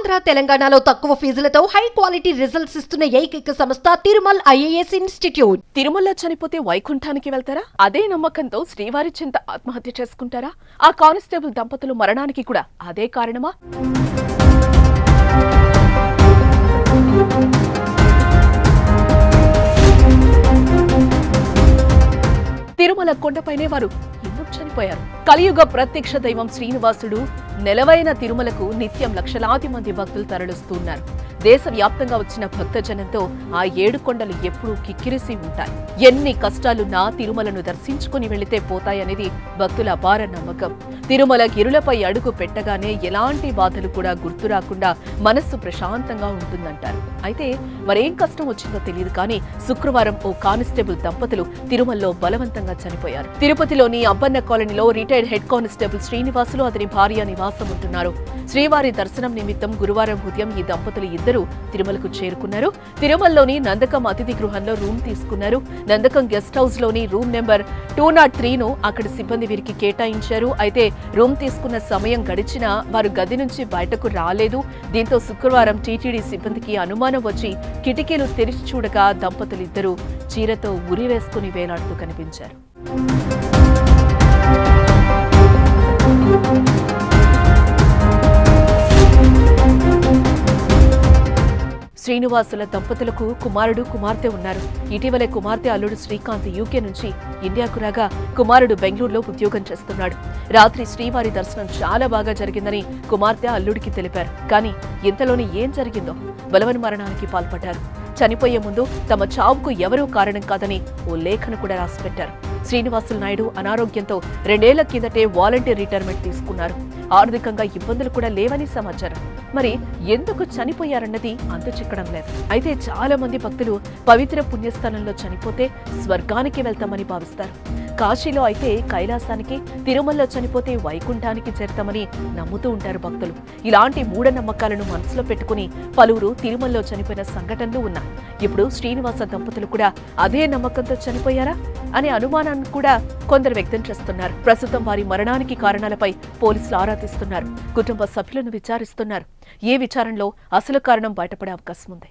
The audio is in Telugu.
ఆంధ్ర తెలంగాణలో తక్కువ ఫీజులతో హై క్వాలిటీ రిజల్ట్స్ ఇస్తున్న ఏకైక సంస్థ తిరుమల్ ఐఏఎస్ ఇన్స్టిట్యూట్. తిరుమల చనిపోతే వైకుంఠానికి వెళ్తారా? అదే నమ్మకంతో శ్రీవారి చింత ఆత్మహత్య చేసుకుంటారా? ఆ కానిస్టేబుల్ దంపతులు మరణానికి కూడా అదే కారణమా? తిరుమల కొండపైనే వారు ఎందుకు చనిపోయారు? కలియుగ ప్రత్యక్ష దైవం శ్రీనివాసుడు నెలవైన తిరుమలకు నిత్యం లక్షలాది మంది భక్తులు తరలిస్తున్నారు. దేశవ్యాప్తంగా వచ్చిన భక్తజనంతో ఆ 7 కొండలు ఎప్పుడూ కిక్కిరిసి ఉంటాయి. ఎన్ని కష్టాలున్నా తిరుమలను దర్శించుకుని వెళితే పోతాయనేది భక్తుల అపార నమ్మకం. తిరుమల గిరులపై అడుగు పెట్టగానే ఎలాంటి బాధలు కూడా గుర్తు రాకుండా మనస్సు ప్రశాంతంగా ఉంటుందంటారు. అయితే మరేం కష్టం వచ్చిందో తెలియదు కానీ శుక్రవారం ఓ కానిస్టేబుల్ దంపతులు తిరుమలలో బలవంతంగా చనిపోయారు. తిరుపతిలోని అబ్బన్న కాలనీలో రిటైర్డ్ హెడ్ కానిస్టేబుల్ శ్రీనివాసులు అతని భార్య నివాసం ఉంటున్నారు. శ్రీవారి దర్శనం నిమిత్తం గురువారం ఉదయం ఈ దంపతులు ఇద్దరు తిరుమలకు చేరుకున్నారు. తిరుమలలోని నందకం అతిథి గృహంలో రూమ్ తీసుకున్నారు. నందకం గెస్ట్ హౌస్ లోని రూమ్ నెంబర్ 203ను అక్కడి సిబ్బంది వీరికి కేటాయించారు. అయితే రూమ్ తీసుకున్న సమయం గడిచినా వారు గది నుంచి బయటకు రాలేదు. దీంతో శుక్రవారం టీటీడీ సిబ్బందికి అనుమానం వచ్చి కిటికీలు తెరిచి చూడగా దంపతులిద్దరూ చీరతో ఉరివేసుకుని వేలాడుతూ కనిపించారు. శ్రీనివాసుల దంపతులకు కుమారుడు కుమార్తె ఉన్నారు. ఇటీవలే కుమార్తె అల్లుడు శ్రీకాంత్ యూకే నుంచి ఇండియాకు రాగా కుమారుడు బెంగళూరులో ఉద్యోగం చేస్తున్నాడు. రాత్రి శ్రీవారి దర్శనం చాలా బాగా జరిగిందని కుమార్తె అల్లుడికి తెలిపారు. కానీ ఇంతలోని ఏం జరిగిందో బలవన్ మరణానికి పాల్పడ్డారు. చనిపోయే ముందు తమ చావుకు ఎవరూ కారణం కాదని ఓ లేఖను కూడా రాసిపెట్టారు. శ్రీనివాసులు నాయుడు అనారోగ్యంతో 2 ఏళ్ల కిందటే వాలంటీర్ రిటైర్మెంట్ తీసుకున్నారు. ఆర్థికంగా ఇబ్బందులు కూడా లేవని సమాచారం. మరి ఎందుకు చనిపోయారన్నది అంతు చిక్కడం లేదు. అయితే చాలా మంది భక్తులు పవిత్ర పుణ్యస్థానంలో చనిపోతే స్వర్గానికి వెళ్తామని భావిస్తారు. కాశీలో అయితే కైలాసానికి, తిరుమలలో చనిపోతే వైకుంఠానికి చేరతామని నమ్ముతూ ఉంటారు భక్తులు. ఇలాంటి మూఢనమ్మకాలను మనసులో పెట్టుకుని పలువురు తిరుమలలో చనిపోయిన సంఘటనలు ఉన్నాయి. ఇప్పుడు శ్రీనివాస దంపతులు కూడా అదే నమ్మకంతో చనిపోయారా అనే అనుమానాన్ని కూడా కొందరు వ్యక్తం చేస్తున్నారు. ప్రస్తుతం వారి మరణానికి కారణాలపై పోలీసులు ఆరా తీస్తున్నారు. కుటుంబ సభ్యులను విచారిస్తున్నారు. ఏ విచారణలో అసలు కారణం బయటపడే అవకాశం ఉంది.